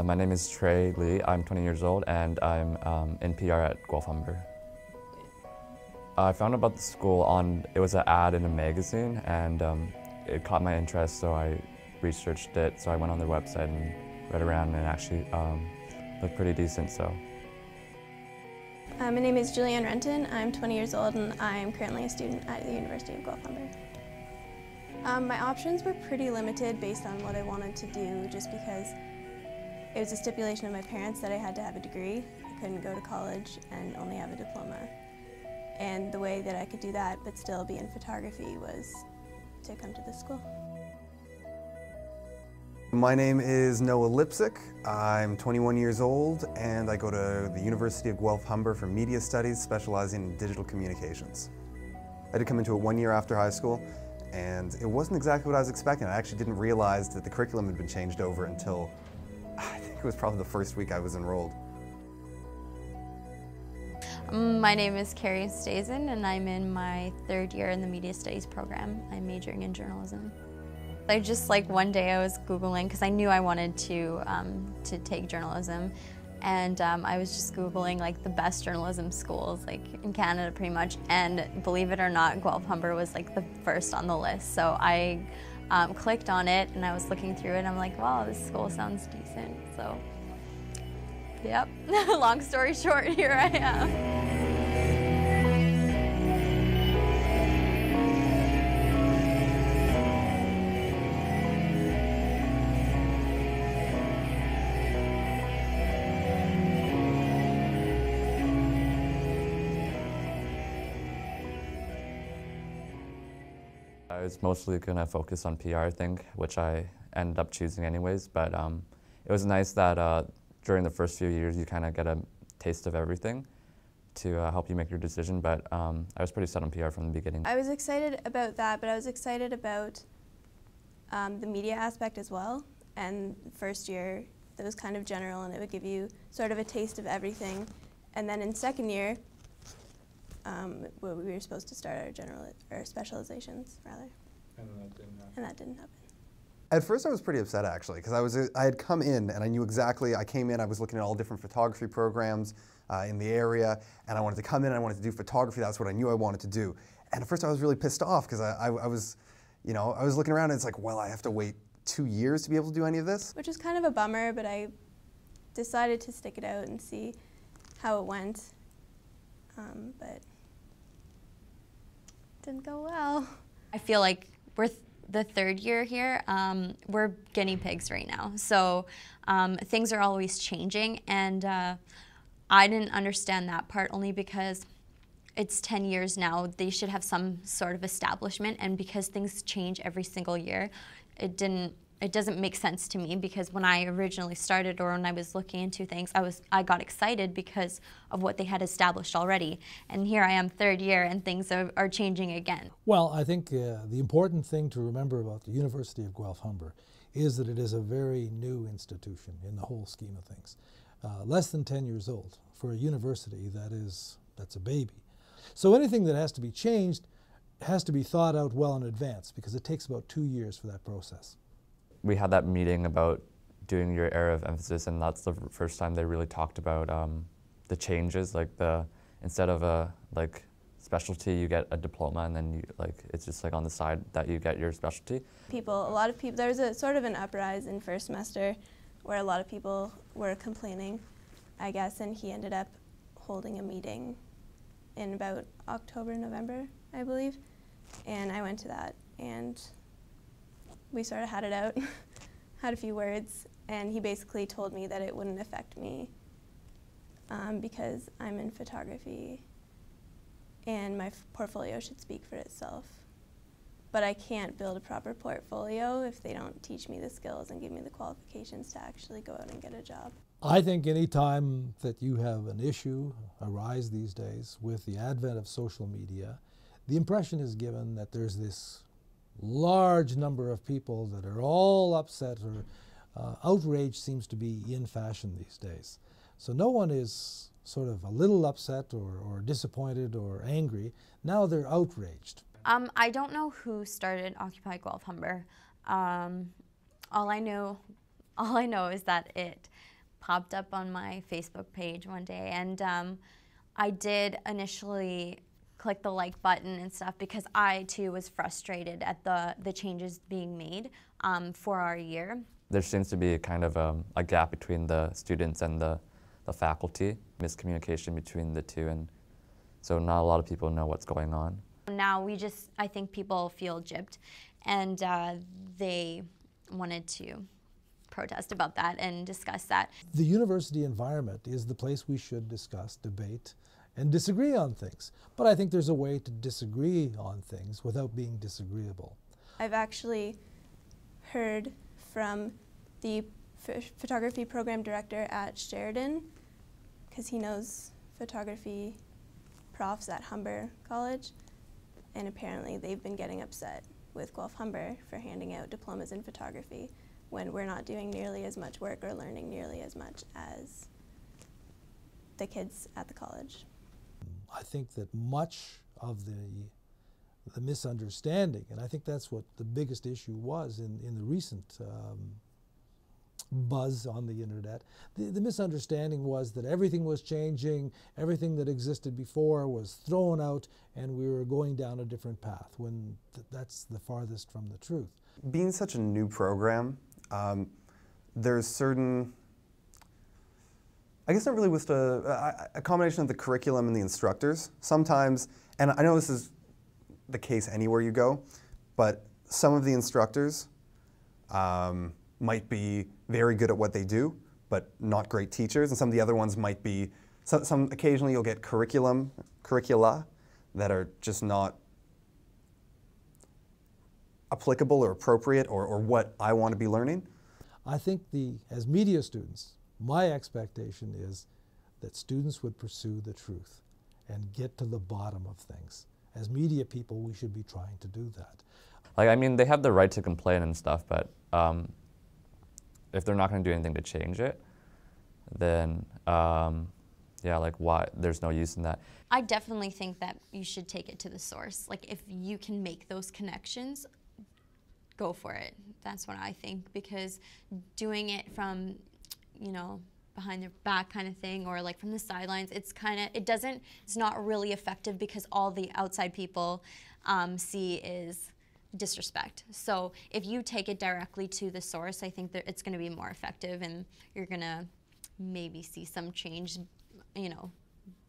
My name is Trey Lee. I'm 20 years old and I'm in PR at Guelph Humber. I found out about the school it was an ad in a magazine and it caught my interest, so I researched it. So I went on their website and read around, and it actually looked pretty decent. My name is Julianne Renton. I'm 20 years old and I'm currently a student at the University of Guelph Humber. My options were pretty limited based on what I wanted to do, just because it was a stipulation of my parents that I had to have a degree. I couldn't go to college and only have a diploma. And the way that I could do that but still be in photography was to come to this school. My name is Noah Lipsick. I'm 21 years old and I go to the University of Guelph Humber for Media Studies, specializing in digital communications. I did come into it 1 year after high school, and it wasn't exactly what I was expecting. I actually didn't realize that the curriculum had been changed over until I think it was probably the first week I was enrolled. My name is Carrie Stazen and I'm in my third year in the Media Studies program. I'm majoring in journalism. I just one day I was Googling because I knew I wanted to take journalism, and I was just Googling the best journalism schools in Canada pretty much, and believe it or not, Guelph Humber was the first on the list. So I clicked on it and I was looking through it and I'm like, wow, this school sounds decent. So yep, long story short, here I am. I was mostly going to focus on PR, I think, which I ended up choosing anyways, but it was nice that during the first few years you kind of get a taste of everything to help you make your decision, but I was pretty set on PR from the beginning. I was excited about that, but I was excited about the media aspect as well, and first year that was kind of general and it would give you sort of a taste of everything, and then in second year we were supposed to start our specializations, rather. And that didn't happen. And that didn't happen. At first I was pretty upset actually, because I had come in and I knew exactly, I came in, I was looking at all different photography programs in the area, and I wanted to come in and I wanted to do photography. That's what I knew I wanted to do. And at first I was really pissed off because I was, I was looking around and it's like, well, I have to wait 2 years to be able to do any of this. Which was kind of a bummer, but I decided to stick it out and see how it went. But didn't go well. I feel like we're the third year here. We're guinea pigs right now. So things are always changing, and I didn't understand that part only because it's 10 years now. They should have some sort of establishment, and because things change every single year, it doesn't make sense to me, because when I originally started, or when I was looking into things, I got excited because of what they had established already. And here I am, third year, and things are changing again. Well, I think the important thing to remember about the University of Guelph Humber is that it is a very new institution in the whole scheme of things. Less than 10 years old. For a university, that's a baby. So anything that has to be changed has to be thought out well in advance, because it takes about 2 years for that process. We had that meeting about doing your area of emphasis, and that's the first time they really talked about the changes, instead of a specialty, you get a diploma, and then it's just on the side that you get your specialty. A lot of people, there was a sort of an uprise in first semester where a lot of people were complaining, I guess, and he ended up holding a meeting in about October, November, I believe, and I went to that, and we sort of had it out, had a few words, and he basically told me that it wouldn't affect me because I'm in photography and my portfolio should speak for itself. But I can't build a proper portfolio if they don't teach me the skills and give me the qualifications to actually go out and get a job. I think any time that you have an issue arise these days with the advent of social media, the impression is given that there's this large number of people that are all upset, or outrage seems to be in fashion these days. So no one is sort of a little upset or disappointed or angry. Now they're outraged. I don't know who started Occupy Guelph Humber. All I know is that it popped up on my Facebook page one day, and I did initially click the like button and stuff because I too was frustrated at the changes being made for our year. There seems to be kind of a gap between the students and the faculty, miscommunication between the two, and so not a lot of people know what's going on. Now I think people feel gypped, and they wanted to protest about that and discuss that. The university environment is the place we should discuss, debate, and disagree on things. But I think there's a way to disagree on things without being disagreeable. I've actually heard from the photography program director at Sheridan, because he knows photography profs at Humber College, and apparently they've been getting upset with Guelph Humber for handing out diplomas in photography when we're not doing nearly as much work or learning nearly as much as the kids at the college. I think that much of the misunderstanding, and I think that's what the biggest issue was in the recent buzz on the internet, the misunderstanding was that everything was changing, everything that existed before was thrown out, and we were going down a different path, when that's the farthest from the truth. Being such a new program, there's certain, I guess not really with a combination of the curriculum and the instructors. Sometimes, and I know this is the case anywhere you go, but some of the instructors might be very good at what they do, but not great teachers, and some of the other ones might be, occasionally you'll get curricula that are just not applicable or appropriate or what I want to be learning. I think as media students, my expectation is that students would pursue the truth and get to the bottom of things. As media people, we should be trying to do that. Like, I mean, they have the right to complain and stuff, but if they're not going to do anything to change it, then yeah, like why? There's no use in that. I definitely think that you should take it to the source. Like, if you can make those connections, go for it. That's what I think, because doing it from, you know, behind their back kind of thing, or like from the sidelines, it's not really effective, because all the outside people see is disrespect. So if you take it directly to the source, I think that it's going to be more effective, and you're going to maybe see some change, you know,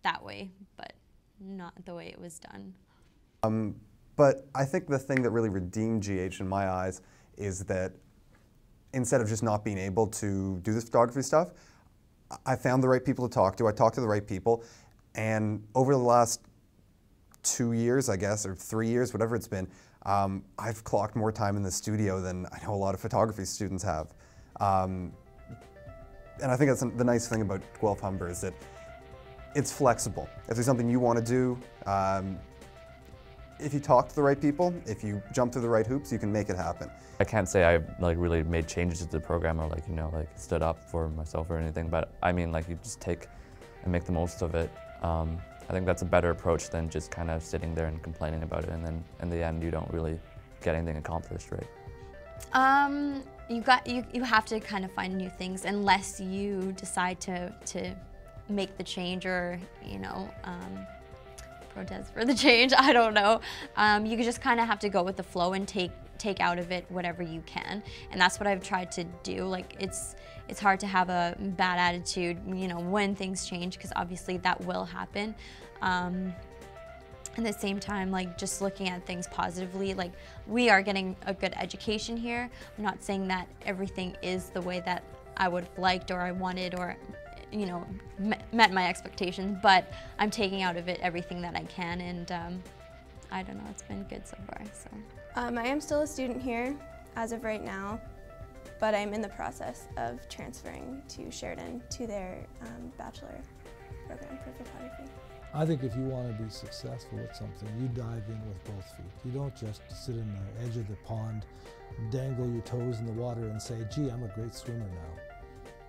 that way, but not the way it was done. But I think the thing that really redeemed GH in my eyes is that instead of just not being able to do this photography stuff, I found the right people to talk to. I talked to the right people, and over the last 2 years, I guess, or 3 years, whatever it's been, I've clocked more time in the studio than I know a lot of photography students have. And I think that's the nice thing about Guelph Humber, is that it's flexible. If there's something you want to do, if you talk to the right people, if you jump through the right hoops, you can make it happen. I can't say I like really made changes to the program or like, you know, like stood up for myself or anything, but I mean, like, you just take and make the most of it. I think that's a better approach than just kind of sitting there and complaining about it, and then in the end you don't really get anything accomplished, right? You have to kind of find new things, unless you decide to make the change, or, you know, protest for the change. I don't know. You just kind of have to go with the flow and take out of it whatever you can, and that's what I've tried to do. Like, it's hard to have a bad attitude, you know, when things change, because obviously that will happen. At the same time, like, just looking at things positively, like, we are getting a good education here. I'm not saying that everything is the way that I would have liked or I wanted, or, you know, met my expectations, but I'm taking out of it everything that I can, and I don't know, it's been good so far. So I am still a student here as of right now, but I'm in the process of transferring to Sheridan to their bachelor program for photography. I think if you want to be successful at something, you dive in with both feet. You don't just sit in the edge of the pond, dangle your toes in the water and say, gee, I'm a great swimmer now.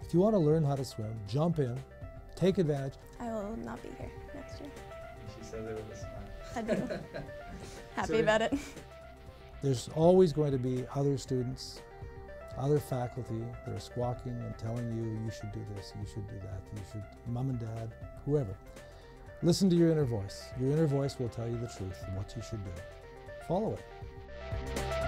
If you want to learn how to swim, jump in, take advantage. I will not be here next year. She said it with a smile. I do. Happy about it. There's always going to be other students other faculty that are squawking and telling you, you should do this, you should do that, you should, mom and dad, whoever. Listen to your inner voice. Your inner voice will tell you the truth, what you should do. Follow it.